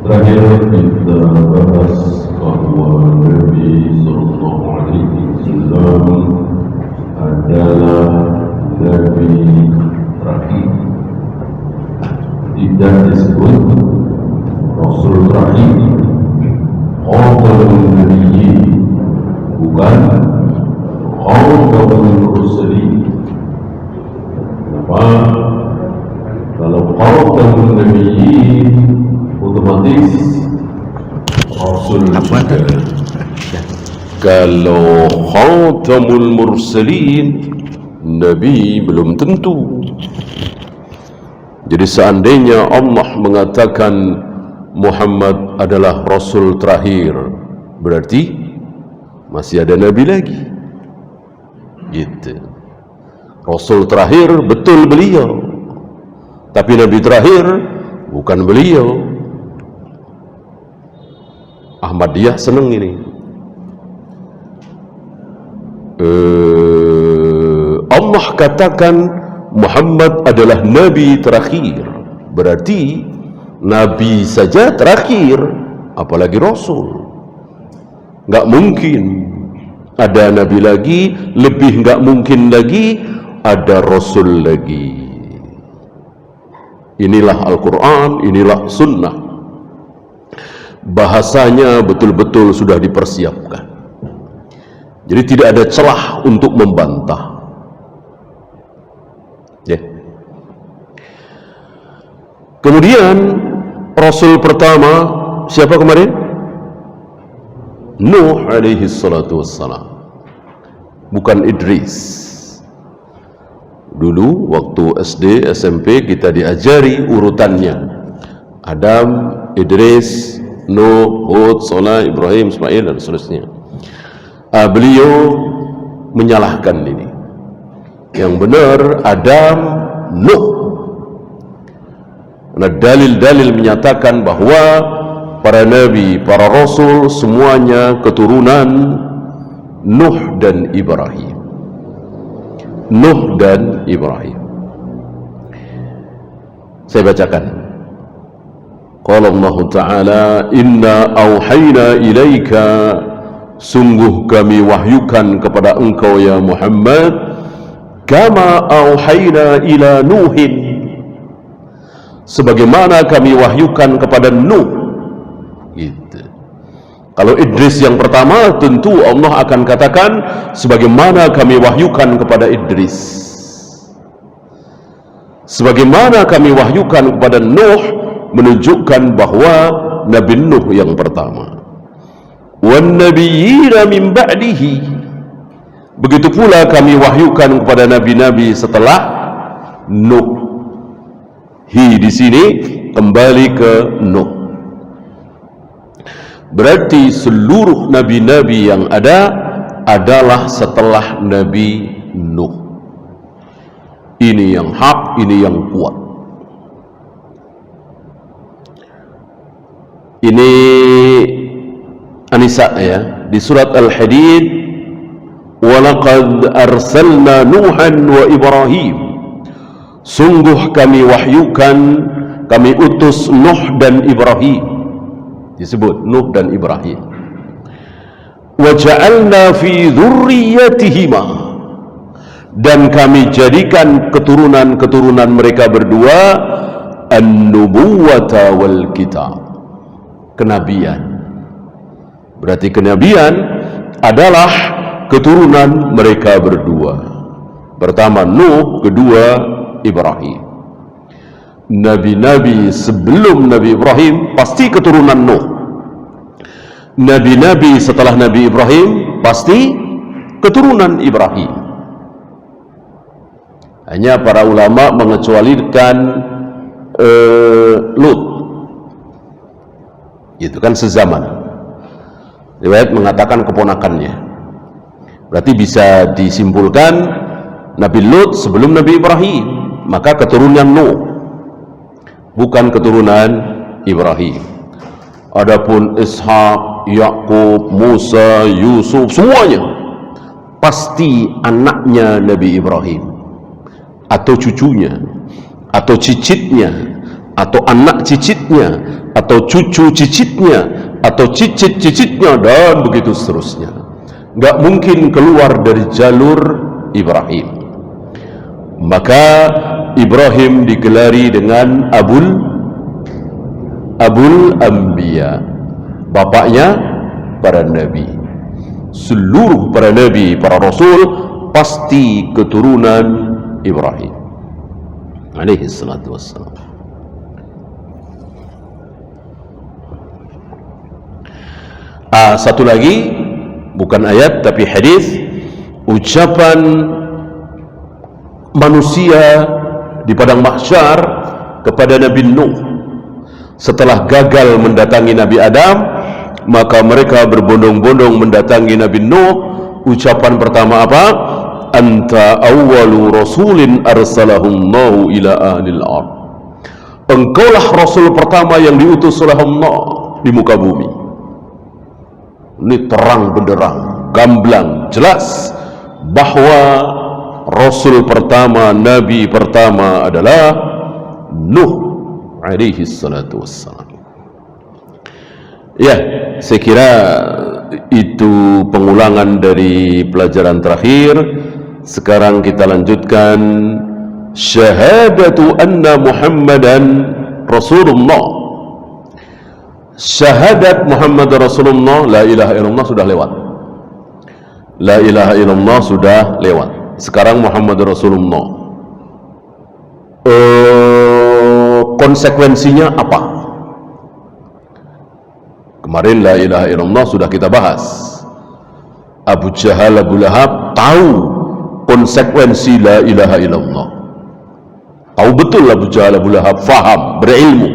Terakhir kita bahas bahwa Nabi Sallallahu Alaihi Wasallam adalah Nabi terakhir. Tidak disebut Rasul terakhir, Khatamul Nabiyyin, bukan Khatamul Mursalin. Kenapa? Kalau Khatamul Nabiyyin otomatis Rasul juga. Kalau Khatamul Mursalin, Nabi belum tentu. Jadi seandainya Allah mengatakan Muhammad adalah Rasul terakhir, berarti masih ada Nabi lagi. Gitu. Rasul terakhir betul beliau, tapi Nabi terakhir bukan beliau. Ahmadiyah senang ini. Allah katakan Muhammad adalah Nabi terakhir, berarti Nabi saja terakhir, apalagi Rasul. Nggak mungkin ada Nabi lagi, lebih nggak mungkin lagi ada Rasul lagi. Inilah Al-Quran, inilah Sunnah. Bahasanya betul-betul sudah dipersiapkan. Jadi tidak ada celah untuk membantah. Ya. Kemudian Rasul pertama siapa kemarin? Nuh alaihi salatu wassalam, bukan Idris. Dulu waktu SD, SMP kita diajari urutannya: Adam, Idris, Nuh, Hud, Saleh, Ibrahim, Ismail, dan seterusnya. Beliau menyalahkan ini. Yang benar Adam, Nuh. Karena dalil-dalil menyatakan bahwa para nabi, para rasul semuanya keturunan Nuh dan Ibrahim. Nuh dan Ibrahim. Saya bacakan. Qala Allah Ta'ala, inna auhayna ilaika, sungguh kami wahyukan kepada engkau ya Muhammad, kama auhayna ila Nuhin, sebagaimana kami wahyukan kepada Nuh. Gitu. Kalau Idris yang pertama, tentu Allah akan katakan sebagaimana kami wahyukan kepada Idris. Sebagaimana kami wahyukan kepada Nuh, menunjukkan bahwa Nabi Nuh yang pertama. Wan nabiyyina min ba'dihi, begitu pula kami wahyukan kepada nabi-nabi setelah Nuh. Hi di sini kembali ke Nuh. Berarti seluruh nabi-nabi yang ada adalah setelah Nabi Nuh. Ini yang hak, ini yang kuat. Ini An-Nisa ya, di surat Al-Hadid, walaqad arsalna Nuhan wa Ibrahim, sungguh kami wahyukan, kami utus Nuh dan Ibrahim. Disebut Nuh dan Ibrahim. Wa ja'alna fi dzurriyyatihima, dan kami jadikan keturunan-keturunan mereka berdua an-nubuwata wal kitab, kenabian. Berarti kenabian adalah keturunan mereka berdua. Pertama Nuh, kedua Ibrahim. nabi-nabi sebelum Nabi Ibrahim pasti keturunan Nuh. Nabi-nabi setelah Nabi Ibrahim pasti keturunan Ibrahim. Hanya para ulama mengecualikan Lut. Itu kan sezaman. Riwayat mengatakan keponakannya. Berarti bisa disimpulkan Nabi Lut sebelum Nabi Ibrahim, maka keturunan Nuh, bukan keturunan Ibrahim. Adapun Ishak, Yakub, Musa, Yusuf, semuanya pasti anaknya Nabi Ibrahim, atau cucunya, atau cicitnya, atau anak cicitnya, atau cucu cicitnya, atau cicit-cicitnya, dan begitu seterusnya. Nggak mungkin keluar dari jalur Ibrahim. Maka Ibrahim digelari dengan Abul Anbiya, bapaknya para nabi. Seluruh para nabi, para rasul pasti keturunan Ibrahim alaihi salatu wassalam. Satu lagi, bukan ayat tapi hadis, ucapan manusia di padang mahsyar kepada Nabi Nuh setelah gagal mendatangi Nabi Adam, maka mereka berbondong-bondong mendatangi Nabi Nuh. Ucapan pertama apa? Anta awwalu rasulin arsalahullahu ila ahlil ard. Engkaulah rasul pertama yang diutus oleh Allah di muka bumi. Ini terang benderang, gamblang, jelas bahwa rasul pertama, nabi pertama adalah Nuh alaihi salatu wassalam. Ya, saya kira itu pengulangan dari pelajaran terakhir. Sekarang kita lanjutkan syahadatu anna Muhammadan Rasulullah. Syahadat Muhammad Rasulullah, la ilaha illallah sudah lewat. La ilaha illallah sudah lewat. Sekarang Muhammad Rasulullah. Konsekuensinya apa? Kemarin la ilaha illallah sudah kita bahas. Abu Jahal, Abu Lahab tahu konsekuensi la ilaha illallah. Tahu betul Abu Jahal, Abu Lahab, faham, berilmu.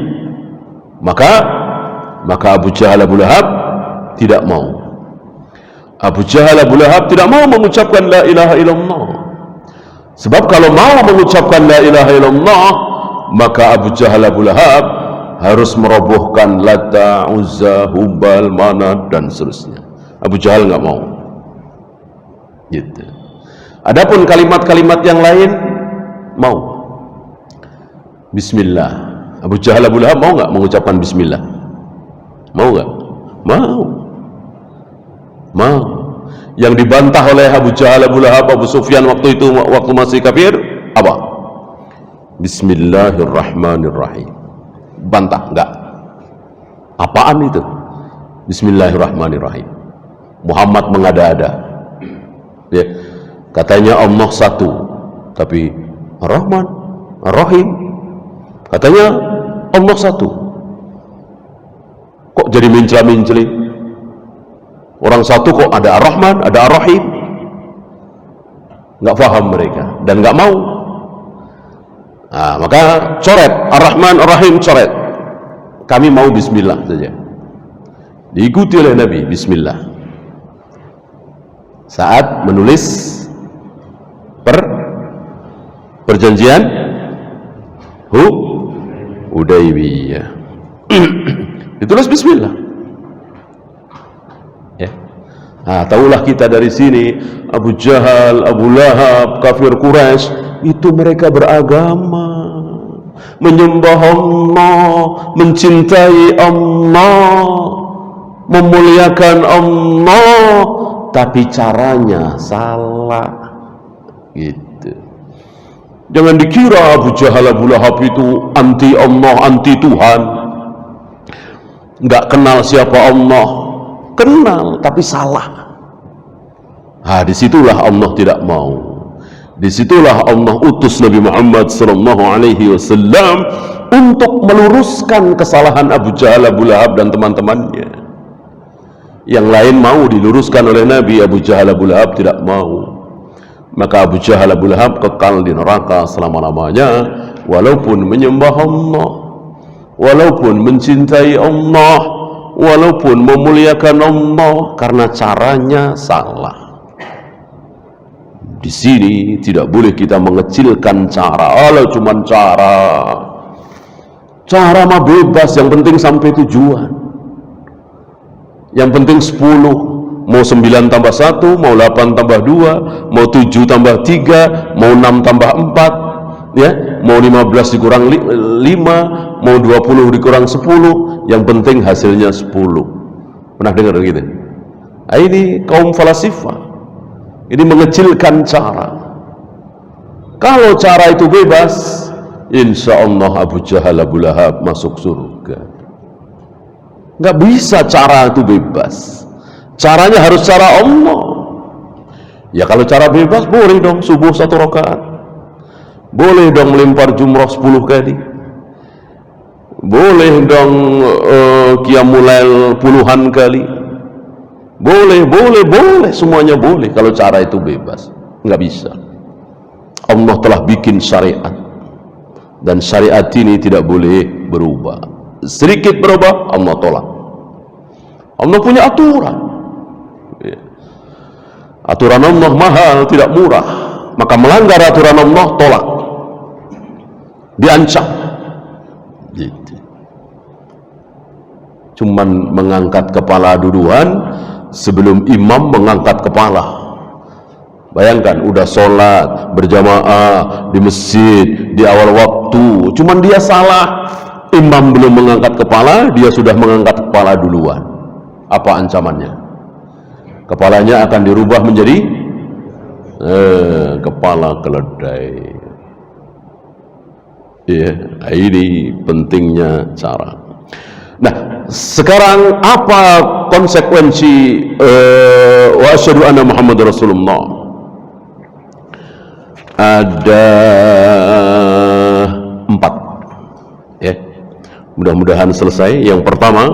Maka Abu Jahal, Abu Lahab tidak mau. Abu Jahal, Abu Lahab tidak mau mengucapkan la ilaha illallah. Sebab kalau mau mengucapkan la ilaha illallah, maka Abu Jahal, Abu Lahab harus merobohkan Lata, Uzza, Hubal, Manat, dan seterusnya. Abu Jahal nggak mau. Gitu. Adapun kalimat-kalimat yang lain mau. Bismillah. Abu Jahal, Abu Lahab mau nggak mengucapkan Bismillah? Mau nggak? Mau. Yang dibantah oleh Abu Jahal, Abu Lahab, Abu Sufyan waktu itu, waktu masih kafir, apa? Bismillahirrahmanirrahim. Bantah, enggak. Apaan itu? Bismillahirrahmanirrahim. Muhammad mengada-ada. Ya, katanya Allah satu, tapi Ar-Rahman, Ar-Rahim. Katanya Allah satu. Kok jadi mincla-mincli? Orang satu kok ada Ar-Rahman, ada Ar-Rahim? Nggak paham mereka dan nggak mau. Maka coret Ar-Rahman, Ar-Rahim, coret. Kami mau Bismillah saja. Diikuti oleh Nabi Bismillah saat menulis perjanjian Hudaybiyah. Ditulis Bismillah. Ya. Tahulah kita dari sini, Abu Jahal, Abu Lahab, kafir Quraisy, itu mereka beragama, menyembah Allah, mencintai Allah, memuliakan Allah, tapi caranya salah. Gitu. Jangan dikira Abu Jahal, Abu Lahab itu anti Allah, anti Tuhan. Nggak kenal siapa Allah, kenal tapi salah. Disitulah Allah tidak mau. Disitulah Allah utus Nabi Muhammad sallallahu alaihi wasallam untuk meluruskan kesalahan Abu Jahal, Abu Lahab dan teman-temannya. Yang lain mau diluruskan oleh Nabi, Abu Jahal, Abu Lahab tidak mau. Maka Abu Jahal, Abu Lahab kekal di neraka selama-lamanya, walaupun menyembah Allah, walaupun mencintai Allah, walaupun memuliakan Allah, karena caranya salah. Di sini tidak boleh kita mengecilkan cara. Allah cuman cara mah bebas, yang penting sampai tujuan. Yang penting 10, mau 9 tambah 1, mau 8 tambah 2, mau 7 tambah 3, mau 6 tambah 4, ya, mau 15 dikurang 5, mau 20 dikurang 10, yang penting hasilnya 10. Pernah dengar gitu? Nah, ini kaum falasifah. Ini mengecilkan cara. Kalau cara itu bebas, insya Allah Abu Jahal, Abu Lahab masuk surga. Nggak bisa cara itu bebas. Caranya harus cara Allah. Ya kalau cara bebas boleh dong subuh 1 rakaat, boleh dong melempar jumrah 10 kali, boleh dong qiyamul lail puluhan kali. Boleh, semuanya boleh kalau cara itu bebas. Nggak bisa. Allah telah bikin syariat, dan syariat ini tidak boleh berubah. Sedikit berubah, Allah tolak. Allah punya aturan. Aturan Allah mahal, tidak murah. Maka melanggar aturan Allah, tolak, diancam. Gitu. Cuman mengangkat kepala duluan sebelum imam mengangkat kepala. Bayangkan, udah sholat berjamaah di masjid di awal waktu, cuman dia salah, imam belum mengangkat kepala, dia sudah mengangkat kepala duluan. Apa ancamannya? Kepalanya akan dirubah menjadi kepala keledai. Ya, ini pentingnya cara. Nah, sekarang apa konsekuensi wa asyhadu anna Muhammad Rasulullah? Ada 4, ya. Mudah-mudahan selesai. Yang pertama,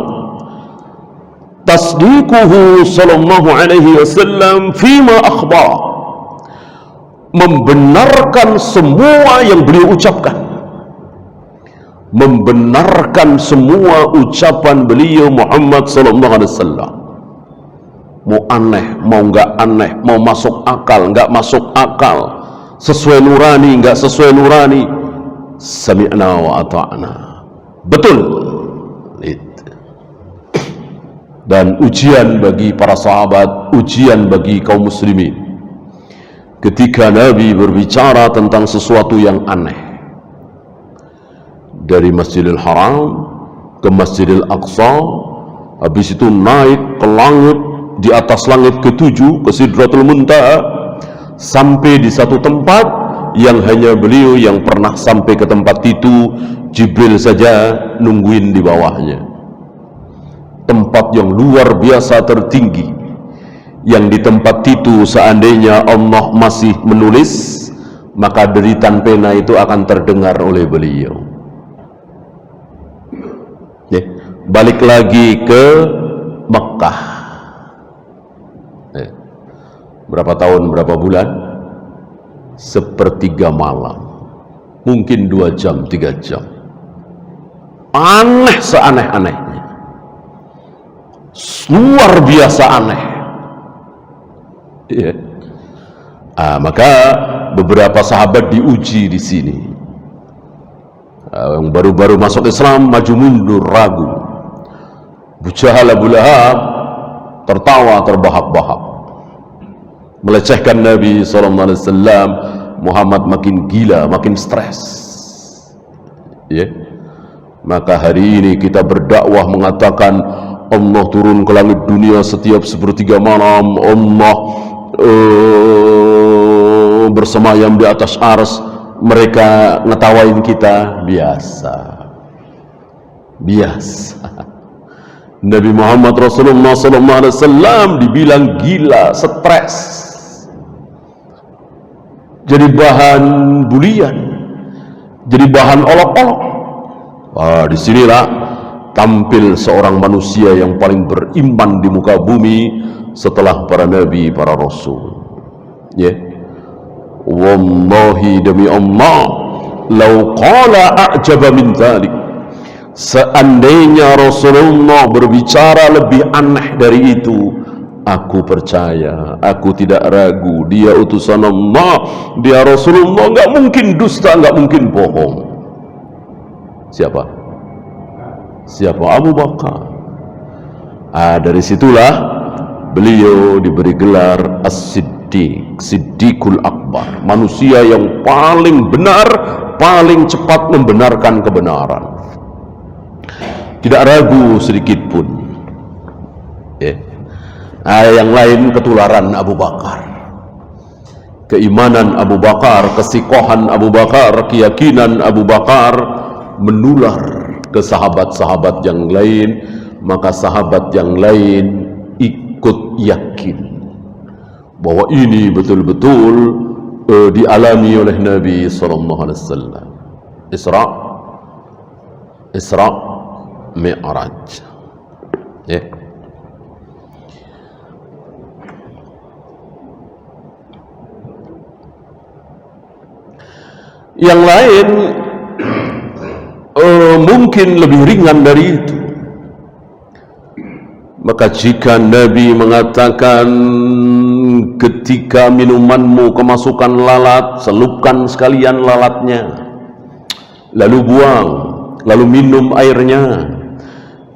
tasdiquhu sallallahu alaihi wasallam fima akhbar, membenarkan semua yang beliau ucapkan, membenarkan semua ucapan beliau Muhammad sallallahu alaihi wasallam. Mau aneh, mau enggak aneh, mau masuk akal, enggak masuk akal, sesuai nurani, enggak sesuai nurani, sami'na wa ata'na. Betul. Dan ujian bagi para sahabat, ujian bagi kaum muslimin ketika Nabi berbicara tentang sesuatu yang aneh, dari Masjidil Haram ke Masjidil Aqsa, habis itu naik ke langit, di atas langit ke-7 ke Sidratul Muntaha, sampai di satu tempat yang hanya beliau yang pernah sampai ke tempat itu, Jibril saja nungguin di bawahnya. Tempat yang luar biasa tertinggi, yang di tempat itu seandainya Allah masih menulis, maka deritan pena itu akan terdengar oleh beliau. Balik lagi ke Mekah, berapa tahun, berapa bulan? Sepertiga malam, mungkin 2 jam, 3 jam. Aneh seaneh-anehnya, luar biasa aneh. Maka beberapa sahabat diuji di sini. Yang baru-baru masuk Islam maju mundur, ragu. Abu Jahal, Abu Lahab tertawa terbahak-bahak, melecehkan Nabi SAW. Muhammad makin gila, makin stres. Maka hari ini kita berdakwah mengatakan Allah turun ke langit dunia setiap sepertiga malam, Allah bersemayam di atas ars. Mereka ngetawain kita, biasa. Nabi Muhammad Rasulullah SAW dibilang gila, stres. jadi bahan bulian, jadi bahan olok-olok. Disinilah tampil seorang manusia yang paling beriman di muka bumi setelah para nabi, para rasul. Wallahi, demi Allah, lau qala a'jaba min dhalik, seandainya Rasulullah berbicara lebih aneh dari itu, aku percaya, aku tidak ragu, dia utusan Allah, dia Rasulullah, nggak mungkin dusta, nggak mungkin bohong. Siapa? Abu Bakar. Dari situlah beliau diberi gelar As-Siddiq, Siddiqul Akbar, manusia yang paling benar, paling cepat membenarkan kebenaran, tidak ragu sedikit pun. Yang lain ketularan Abu Bakar, keimanan Abu Bakar, kesikohan Abu Bakar, keyakinan Abu Bakar menular ke sahabat-sahabat yang lain, maka sahabat yang lain ikut yakin bahwa ini betul-betul dialami oleh Nabi SAW. Isra Mi'raj. Yang lain mungkin lebih ringan dari itu. Maka jika Nabi mengatakan, ketika minumanmu kemasukan lalat, selupkan sekalian lalatnya, lalu buang, lalu minum airnya,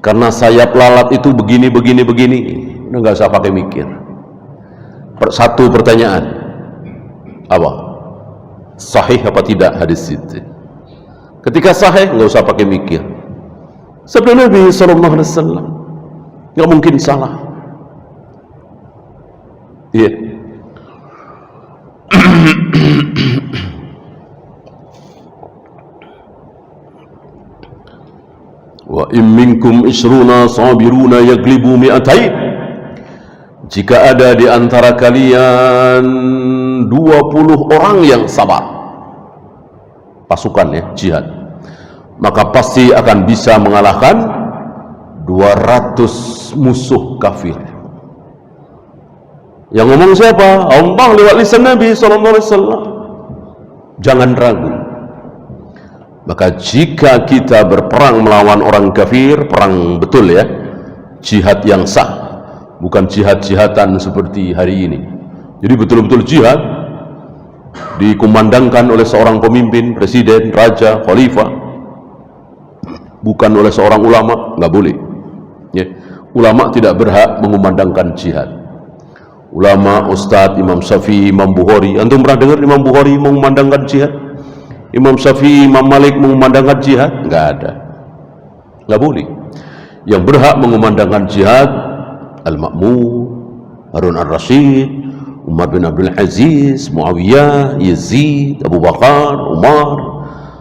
karena sayap lalat itu begini, udah nggak usah pakai mikir. Satu pertanyaan, apa? Sahih apa tidak hadis itu? Ketika sahih, nggak usah pakai mikir. Sabda Nabi SAW, nggak mungkin salah. Wa in minkum isruna sabiruna yaglibu mi'atain. Jika ada di antara kalian 20 orang yang sabar, pasukan jihad, maka pasti akan bisa mengalahkan 200 musuh kafir. Yang ngomong siapa? Allah lewat lisan Nabi SAW. Jangan ragu. Maka jika kita berperang melawan orang kafir, perang betul jihad yang sah, bukan jihad-jihatan seperti hari ini. Jadi betul-betul jihad dikumandangkan oleh seorang pemimpin, presiden, raja, khalifah, bukan oleh seorang ulama. Nggak boleh. Ulama tidak berhak mengumandangkan jihad. Ulama, Ustadz, Imam Syafi'i, Imam Bukhari, antum pernah dengar Imam Bukhari mengumandangkan jihad? Imam Syafi'i, Imam Malik mengumandangkan jihad? Nggak ada, nggak boleh. Yang berhak mengumandangkan jihad Al-Ma'mun, Harun Ar-Rasyid, Umar bin Abdul Aziz, Muawiyah, Yazid, Abu Bakar, Umar,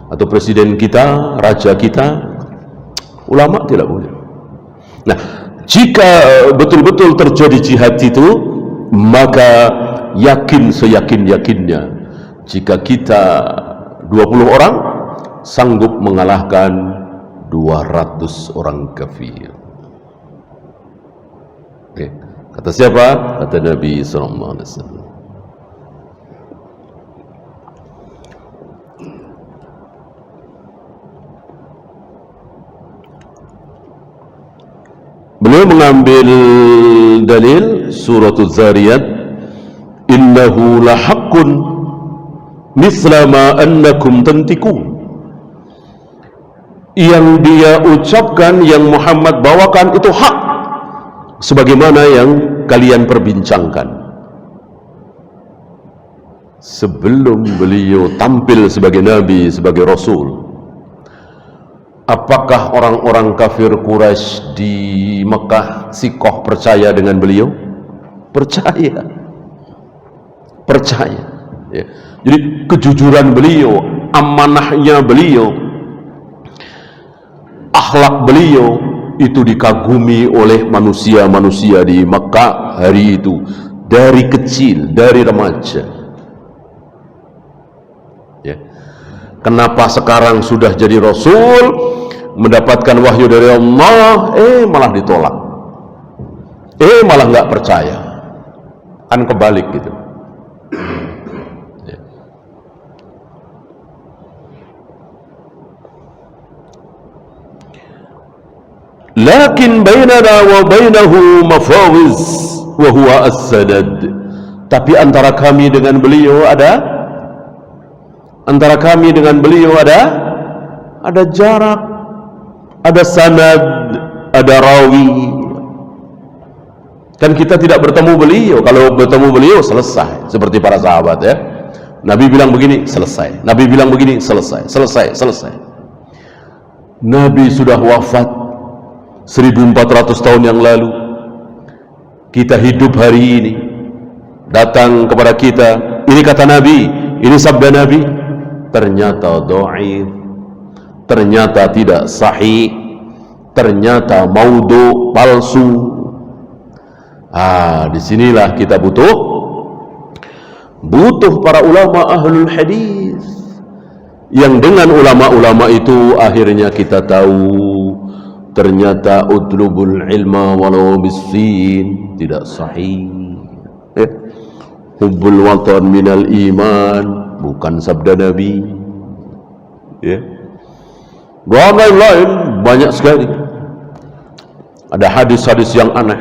atau presiden kita, raja kita. Ulama tidak boleh. Nah, jika betul-betul terjadi jihad itu, maka yakin seyakin-yakinnya, jika kita 20 orang sanggup mengalahkan 200 orang kafir. Kata siapa? Kata Nabi SAW. Beliau mengambil dalil surah Az-Zariyat, innahu lahaqqun misla ma annakum tantikun. Yang dia ucapkan, yang Muhammad bawakan itu hak, sebagaimana yang kalian perbincangkan. Sebelum beliau tampil sebagai Nabi, sebagai Rasul, apakah orang-orang kafir Quraisy di Mekah sikoh percaya dengan beliau? Percaya. Jadi kejujuran beliau, amanahnya beliau, akhlak beliau itu dikagumi oleh manusia-manusia di Mekah hari itu, dari kecil, dari remaja. Kenapa sekarang sudah jadi Rasul, mendapatkan wahyu dari Allah, malah ditolak, malah nggak percaya, kan kebalik gitu. Lakin bainana wa bainahu mafawiz wa huwa as-sanad. Tapi antara kami dengan beliau ada jarak, ada sanad, ada rawi. Kan kita tidak bertemu beliau. Kalau bertemu beliau selesai, seperti para sahabat ya. Nabi bilang begini, selesai. Nabi bilang begini, selesai. Nabi sudah wafat 1400 tahun yang lalu. Kita hidup hari ini, datang kepada kita, ini kata Nabi, ini sabda Nabi, ternyata dhaif, ternyata tidak sahih, ternyata maudhu, palsu. Disinilah kita butuh para ulama ahlul hadis, yang dengan ulama-ulama itu akhirnya kita tahu ternyata utlubul ilma walau bisin tidak sahih. Hubbul watan minal iman, bukan sabda Nabi. Dan lain-lain banyak sekali. Ada hadis-hadis yang aneh.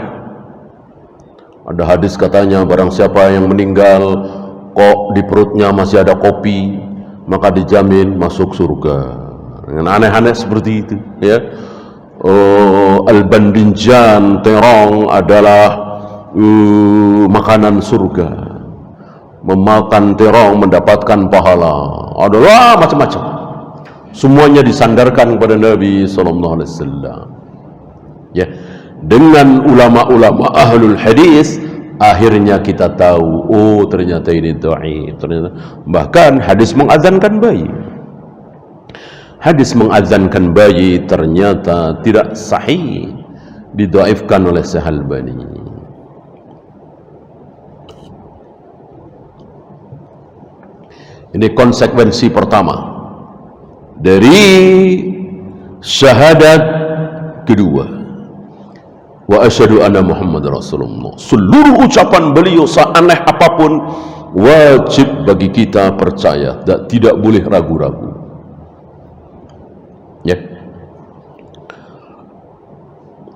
Ada hadis katanya barang siapa yang meninggal kok di perutnya masih ada kopi, maka dijamin masuk surga. Dengan aneh-aneh seperti itu ya. Al-bandinjan, terong adalah makanan surga. Memakan terong mendapatkan pahala. Adalah macam-macam. Semuanya disandarkan kepada Nabi SAW. Ya, dengan ulama-ulama ahlul hadis akhirnya kita tahu, ternyata ini dhaif. Ternyata bahkan hadis mengazankan bayi. Hadis mengazankan bayi ternyata tidak sahih, didhaifkan oleh Syekh-Albani. Ini konsekuensi pertama dari syahadat kedua. Wa asyhadu anna Muhammad Rasulullah. Seluruh ucapan beliau seaneh apapun wajib bagi kita percaya, tidak boleh ragu-ragu. Ya.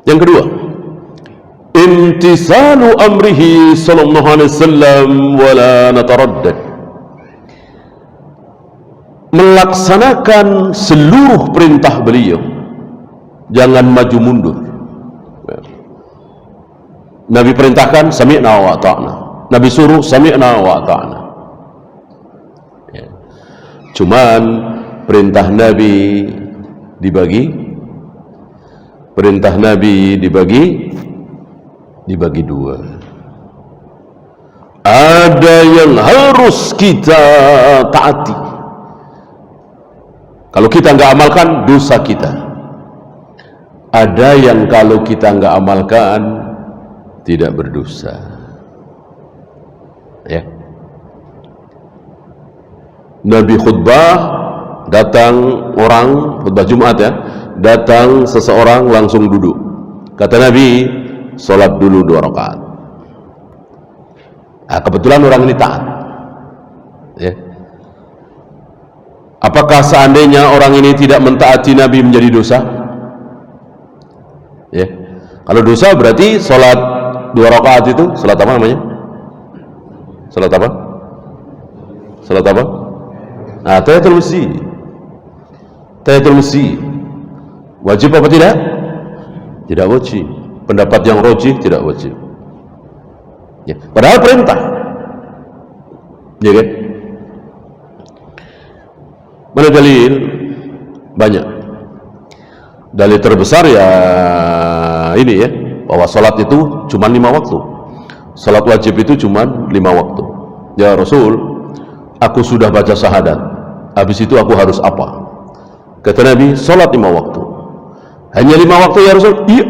Yang kedua, imtisalu amrihi sallallahu alaihi wasallam wala nataraddad. Melaksanakan seluruh perintah beliau, jangan maju mundur. Nabi perintahkan sami'na wa ta'na, Nabi suruh sami'na wa ta'na. Cuman perintah Nabi dibagi dua. Ada yang harus kita taati, kalau kita nggak amalkan dosa kita. Ada yang kalau kita nggak amalkan tidak berdosa. Ya. Nabi khutbah, datang orang, khutbah Jumat ya, datang seseorang langsung duduk. Kata Nabi, sholat dulu 2 rakaat. Kebetulan orang ini taat. Ya. Apakah seandainya orang ini tidak mentaati Nabi menjadi dosa? Ya. Kalau dosa berarti sholat 2 rakaat itu sholat apa namanya? Sholat apa? Sholat apa? Tahiyatul masjid. Tahiyatul masjid wajib apa tidak? Tidak wajib. Pendapat yang rajih tidak wajib. Ya. Padahal perintah. Ya kan? Mana dalil? Banyak. Dalil terbesar ya ini ya, bahwa salat itu cuma 5 waktu. Salat wajib itu cuma 5 waktu. Ya Rasul, aku sudah baca syahadat, habis itu aku harus apa? Kata Nabi, salat 5 waktu. Hanya 5 waktu ya Rasul? Iya.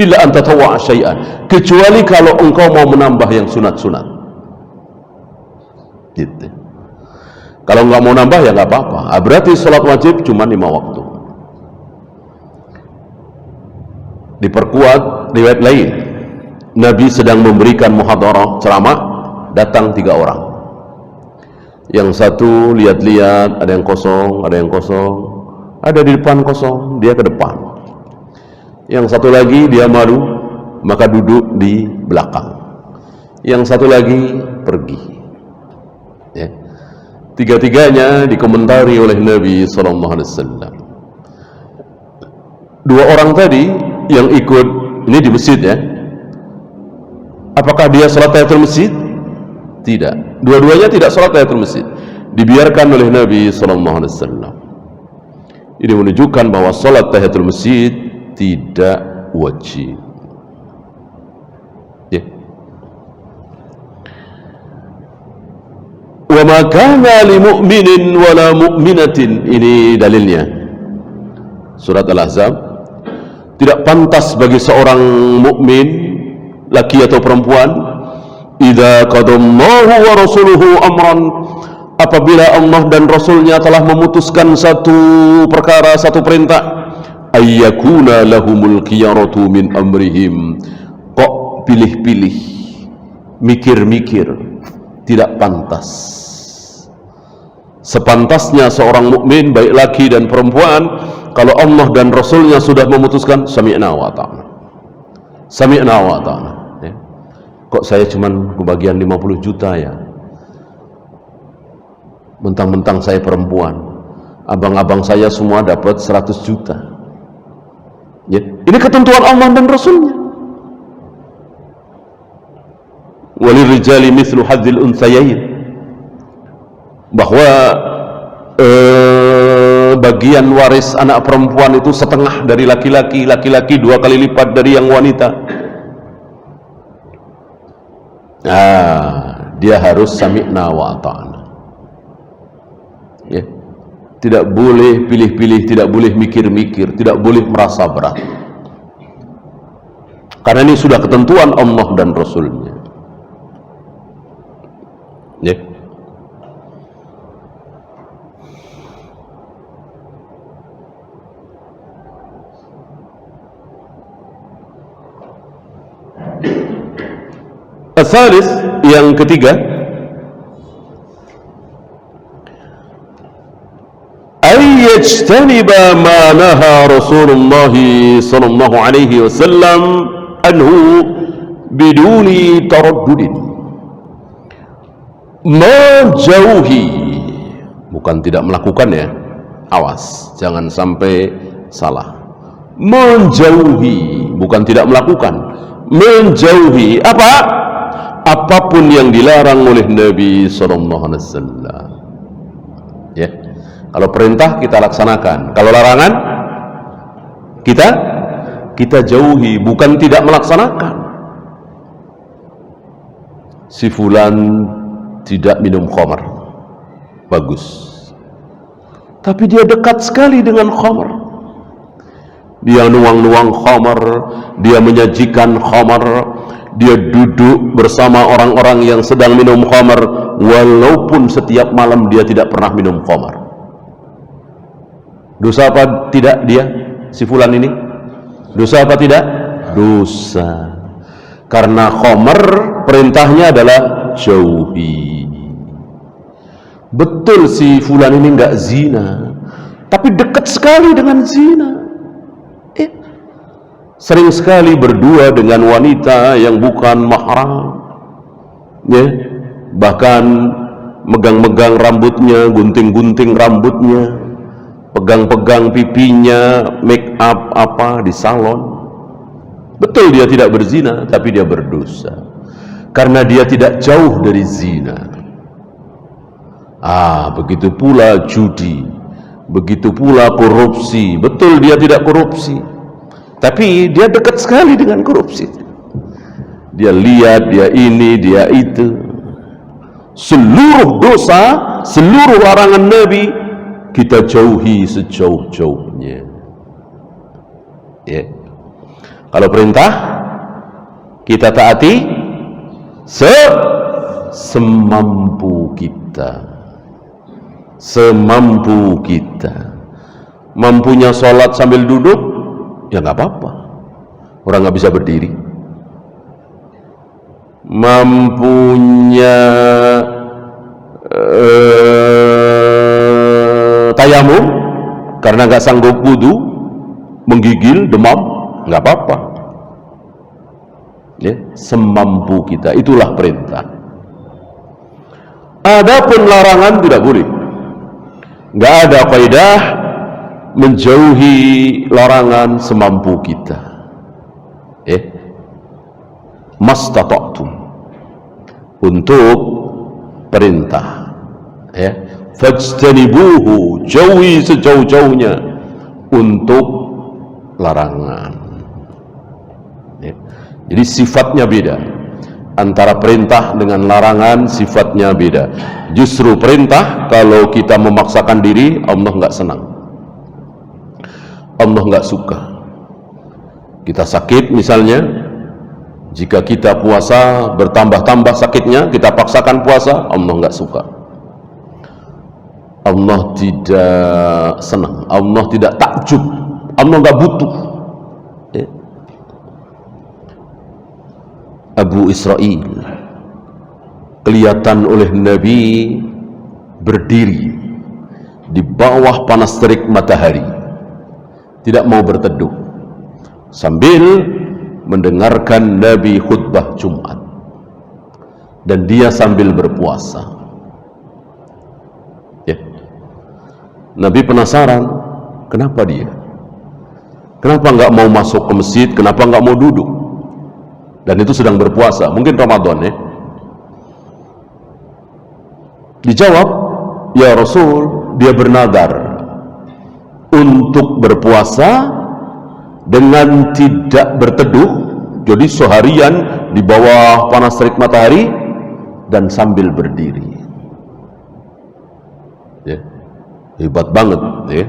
Illa an tatawwa'a syai'an, kecuali kalau engkau mau menambah yang sunat-sunat. Gitu. Kalau nggak mau nambah ya nggak apa-apa. Berarti sholat wajib cuma 5 waktu. Diperkuat riwayat lain, Nabi sedang memberikan muhadharah ceramah, datang 3 orang. Yang satu lihat-lihat, ada yang kosong, ada di depan kosong, dia ke depan. Yang satu lagi dia malu, maka duduk di belakang. Yang satu lagi pergi. Ya. Tiga-tiganya dikomentari oleh Nabi SAW. 2 orang tadi yang ikut, ini di masjid ya, apakah dia sholat tahiyatul masjid? Tidak, dua-duanya tidak sholat tahiyatul masjid, dibiarkan oleh Nabi SAW. Ini menunjukkan bahwa sholat tahiyatul masjid tidak wajib. Ya. Wa ma kana li mu'minin wala mu'minatin, ini dalilnya surat Al-Ahzab. Tidak pantas bagi seorang mukmin, laki atau perempuan, idza qadallahu wa rasuluhu amran, apabila Allah dan Rasulnya telah memutuskan satu perkara, satu perintah, ayyakuna lahumul khiyaratu min amrihim, kok pilih-pilih, mikir-mikir, tidak pantas. Sepantasnya seorang mukmin, baik laki dan perempuan, kalau Allah dan Rasulnya sudah memutuskan, sami'na wa ta'na, sami'na wa ta'na. Ya. Kok saya cuman kebagian 50 juta ya, mentang-mentang saya perempuan, abang-abang saya semua dapat 100 juta. Ya. Ini ketentuan Allah dan Rasulnya. Walirijali mithlu hadzil unthayain, bahwa bagian waris anak perempuan itu setengah dari laki-laki, laki-laki 2 kali lipat dari yang wanita. Dia harus sami'na wa ata'na. Ya. Tidak boleh pilih-pilih, tidak boleh mikir-mikir, tidak boleh merasa berat, karena ini sudah ketentuan Allah dan Rasulnya. Ya. Al-thalith, yang ketiga, ayyajtaniba ma naha Rasulullah sallallahu alaihi wasallam anhu biduni taraddudin, menjauhi, bukan tidak melakukan ya, awas jangan sampai salah, menjauhi, bukan tidak melakukan, menjauhi apa? Apapun yang dilarang oleh Nabi SAW. Ya. Kalau perintah kita laksanakan, kalau larangan kita jauhi, bukan tidak melaksanakan. Si fulan tidak minum khamar, bagus, tapi dia dekat sekali dengan khamar, dia nuang-nuang khamar, dia menyajikan khamar, dia duduk bersama orang-orang yang sedang minum khamar, walaupun setiap malam dia tidak pernah minum khamar. Dosa apa tidak dia, si fulan ini? Dosa apa tidak? Dosa. Karena khamar perintahnya adalah jauhi. Betul si fulan ini enggak zina, tapi dekat sekali dengan zina. Sering sekali berdua dengan wanita yang bukan mahram, ya, bahkan megang-megang rambutnya, gunting-gunting rambutnya, pegang-pegang pipinya, make up apa di salon. Betul dia tidak berzina, tapi dia berdosa karena dia tidak jauh dari zina. Begitu pula judi, begitu pula korupsi. Betul dia tidak korupsi, tapi dia dekat sekali dengan korupsi. Dia lihat, dia ini, dia itu. Seluruh dosa, seluruh larangan Nabi kita jauhi sejauh-jauhnya. Ya. Kalau perintah kita taati semampu kita. semampu kita. Mampunya sholat sambil duduk, ya nggak apa-apa, orang nggak bisa berdiri. Mampunya tayamum karena nggak sanggup wudu, menggigil, demam, nggak apa-apa, ya, semampu kita. Itulah perintah. Adapun larangan tidak boleh. Nggak ada kaidah menjauhi larangan semampu kita. Mastata'tum untuk perintah, fajtanibuhu, jauhi sejauh-jauhnya untuk larangan. Jadi sifatnya beda. Antara perintah dengan larangan sifatnya beda. Justru perintah kalau kita memaksakan diri, Allah nggak senang, Allah nggak suka. Kita sakit misalnya, jika kita puasa bertambah-tambah sakitnya, kita paksakan puasa, Allah nggak suka, Allah tidak senang, Allah tidak takjub, Allah nggak butuh. Abu Israel kelihatan oleh Nabi berdiri di bawah panas terik matahari, tidak mau berteduh sambil mendengarkan Nabi khutbah Jumat, dan dia sambil berpuasa. Nabi penasaran, kenapa dia? Kenapa nggak mau masuk ke masjid? Kenapa nggak mau duduk? Dan itu sedang berpuasa, mungkin Ramadan ya. Dijawab, ya Rasul, dia bernadar untuk berpuasa dengan tidak berteduh, jadi seharian di bawah panas terik matahari dan sambil berdiri. Hebat banget ya.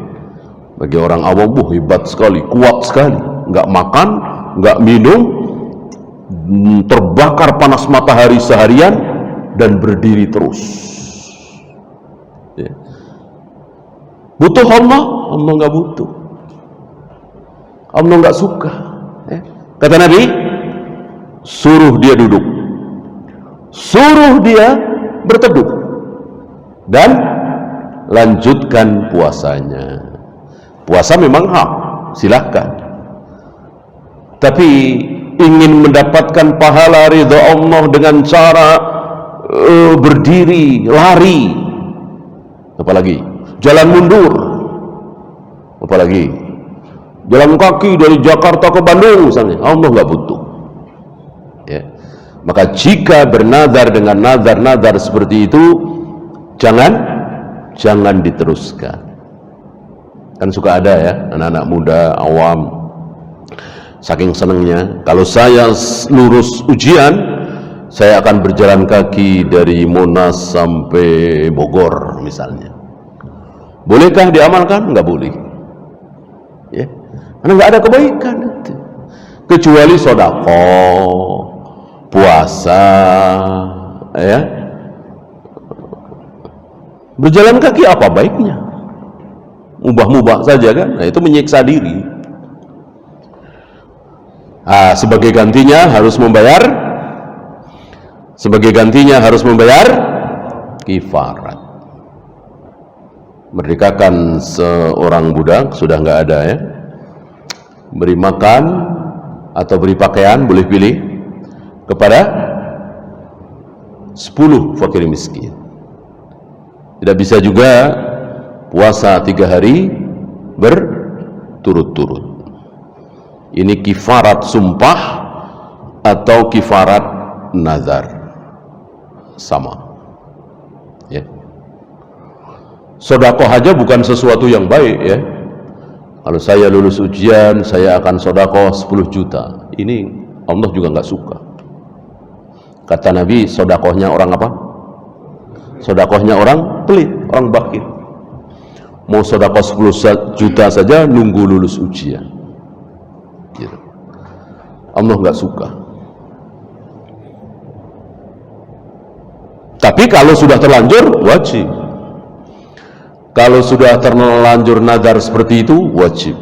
Bagi orang awam, hebat sekali, kuat sekali, nggak makan, nggak minum, terbakar panas matahari seharian dan berdiri terus. Butuh Allah? Allah nggak butuh, Allah nggak suka. Kata Nabi, suruh dia duduk, suruh dia berteduh, dan lanjutkan puasanya. Puasa memang hak, silahkan, tapi ingin mendapatkan pahala ridha Allah dengan cara berdiri, lari, apalagi jalan mundur, apalagi jalan kaki dari Jakarta ke Bandung misalnya, Allah nggak butuh. Maka jika bernazar dengan nazar-nazar seperti itu, jangan diteruskan. Kan suka ada ya anak-anak muda awam, saking senangnya, kalau saya lulus ujian, saya akan berjalan kaki dari Monas sampai Bogor misalnya. Bolehkah diamalkan? Nggak boleh. Karena nggak ada kebaikan itu. Kecuali sedekah, puasa, berjalan kaki apa baiknya? Mubah-mubah saja kan? Nah, itu menyiksa diri. Sebagai gantinya harus membayar kifarat. Merdekakan seorang budak, sudah nggak ada ya. Beri makan atau beri pakaian, boleh pilih, kepada 10 fakir miskin. Tidak bisa juga puasa 3 hari berturut-turut. Ini kifarat sumpah atau kifarat nazar, sama ya. Sedekah aja bukan sesuatu yang baik ya. Kalau saya lulus ujian, saya akan sedekah 10 juta. Ini Allah juga nggak suka. Kata Nabi, sedekahnya orang apa? Sedekahnya orang pelit, orang bakhil. Mau sedekah 10 juta saja nunggu lulus ujian. Gitu. Allah nggak suka. Tapi kalau sudah terlanjur, wajib. Kalau sudah terlanjur nadar seperti itu, wajib.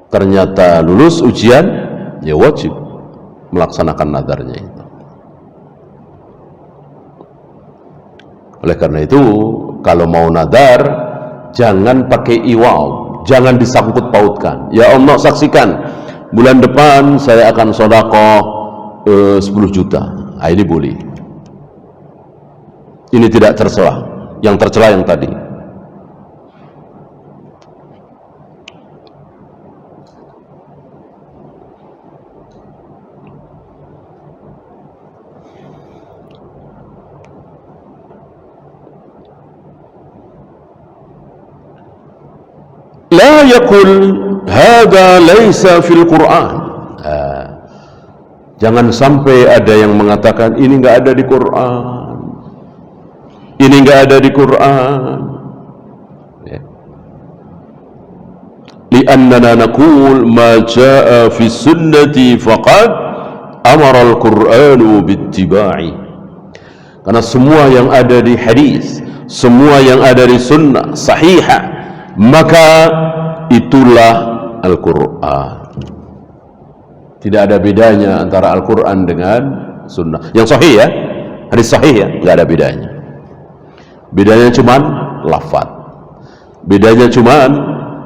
Ternyata lulus ujian, ya wajib melaksanakan nadarnya itu. Oleh karena itu, kalau mau nadar, jangan pakai iwaw, jangan disangkut pautkan. Ya Allah, saksikan, bulan depan saya akan sedekah 10 juta. Nah, ini boleh. Ini tidak tercela. Yang tercela yang tadi. La yaqul hadza laisa fil Quran. Jangan sampai ada yang mengatakan ini enggak ada di Quran. Ini enggak ada di Quran. Ya. Li'annana naqul ma jaa fi sunnati faqad amara al-Qur'anu bittiba'i. Karena semua yang ada di hadis, semua yang ada di sunnah sahihah, maka itulah Al-Quran. Tidak ada bedanya antara Al-Quran dengan sunnah. Yang sahih ya, hadis sahih ya, tidak ada bedanya. Bedanya cuman lafaz, bedanya cuman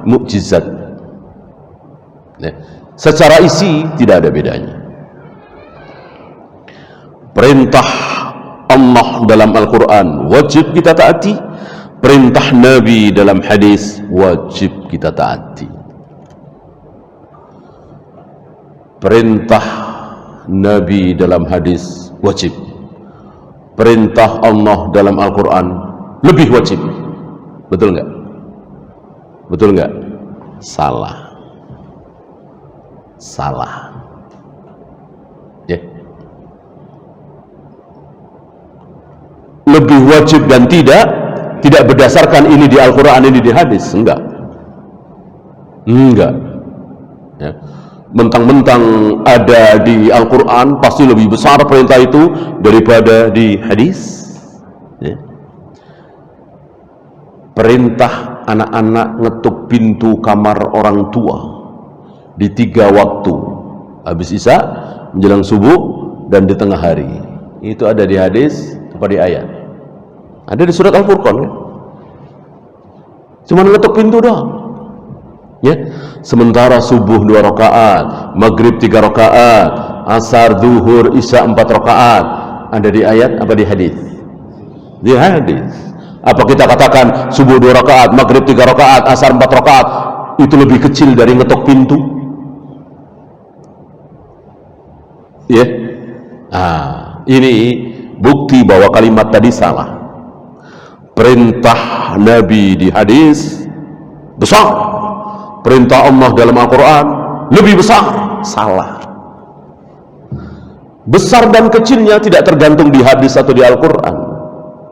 mukjizat ya. Secara isi tidak ada bedanya. Perintah Allah dalam Al-Quran wajib kita taati, perintah Nabi dalam hadis wajib kita taati. Perintah Nabi dalam hadis wajib, perintah Allah dalam Al-Quran lebih wajib. Betul enggak? Betul enggak? Salah. Salah. Ya. Lebih wajib dan tidak berdasarkan ini di Al-Quran, ini di hadis. Enggak. Enggak. Ya. Mentang-mentang ada di Al-Quran, pasti lebih besar perintah itu daripada di hadis. Ya. Perintah anak-anak ngetuk pintu kamar orang tua di 3 waktu, habis isya, menjelang subuh, dan di tengah hari. Itu ada di hadis apa di ayat? Ada di surat Al-Furqan ya? Cuma ngetuk pintu doang ya. Sementara subuh 2 rakaat, maghrib 3 rakaat, asar, zuhur, isya 4 rakaat, ada di ayat apa di hadis? Di hadis. Apa kita katakan subuh 2 rakaat, maghrib 3 rakaat, asar 4 rakaat itu lebih kecil dari ngetok pintu? Ya. Ini bukti bahwa kalimat tadi salah. Perintah Nabi di hadis besar, perintah Allah dalam Al-Quran lebih besar. Salah. Besar dan kecilnya tidak tergantung di hadis atau di Al-Quran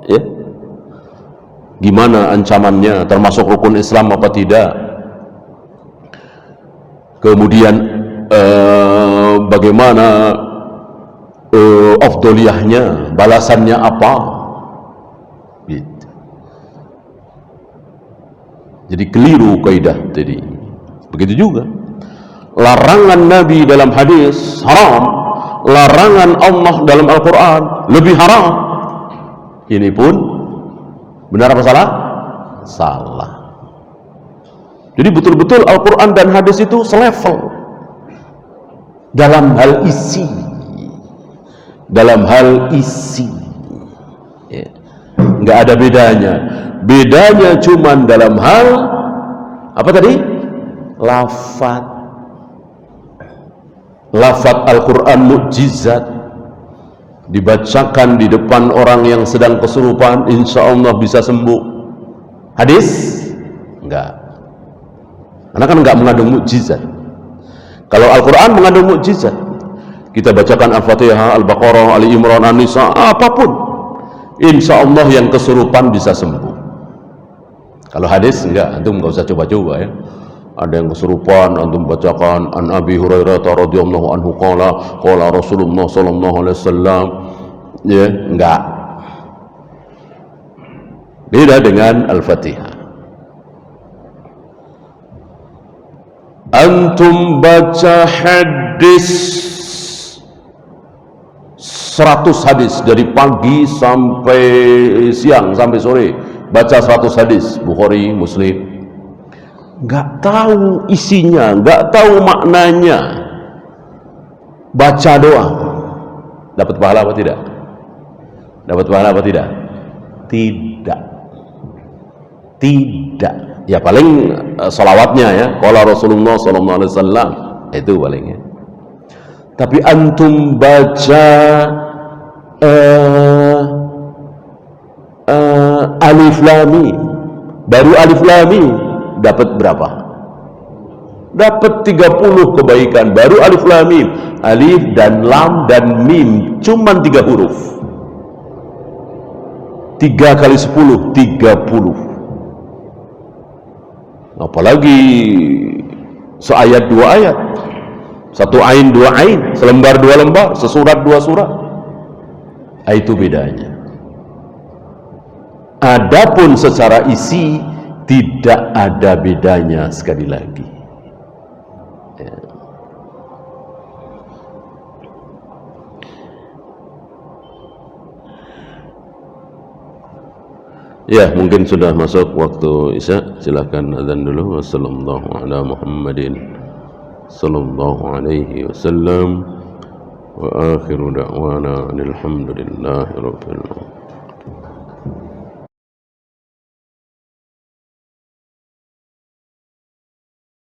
ya. Gimana ancamannya, termasuk rukun Islam apa tidak, kemudian bagaimana afdoliyahnya, balasannya apa gitu. Jadi keliru kaidah tadi. Begitu juga larangan Nabi dalam hadis haram, larangan Allah dalam Al-Quran lebih haram. Ini pun benar apa salah? Salah. Jadi betul-betul Al-Quran dan hadis itu selevel dalam hal isi. Dalam hal isi ya. Nggak ada bedanya. Bedanya cuman dalam hal apa tadi? Lafaz. Lafaz Al-Quran mukjizat, dibacakan di depan orang yang sedang kesurupan, insya Allah bisa sembuh. Hadis? Enggak. Karena kan enggak mengandung mukjizat. Kalau Al-Quran mengandung mukjizat, kita bacakan Al-Fatihah, Al-Baqarah, Ali Imran, An-Nisa, apapun, insya Allah yang kesurupan bisa sembuh. Kalau hadis enggak, antum enggak usah coba-coba ya. Ada yang kesurupan, antum bacakan An Abi Hurairah radhiyallahu anhu qala Rasulullah sallallahu alaihi wasallam ya, enggak. Beda dengan Al-Fatihah. Antum baca hadis 100 hadis dari pagi sampai siang sampai sore, baca 100 hadis Bukhari, Muslim, nggak tahu isinya, nggak tahu maknanya, baca doang, dapat pahala apa tidak? Dapat pahala apa tidak? Tidak. Ya paling salawatnya ya, qala Rasulullah sallallahu alaihi wasallam, itu palingnya. Tapi antum baca alif lam mim, baru alif lam mim dapat berapa? Dapat 30 kebaikan. Baru alif lam mim, alif dan lam dan mim cuman 3 huruf. 3 kali 10 30. Apalagi seayat 2 ayat, 1 ain 2 ain, selembar 2 lembar, sesurat 2 surat. Itu bedanya. Adapun secara isi tidak ada bedanya sekali lagi. Ya, mungkin sudah masuk waktu Isya. Silakan azan dulu. Wassallallahu ala Muhammadin sallallahu alaihi wasallam wa akhiru da'wana alhamdulillahi rabbil alamin.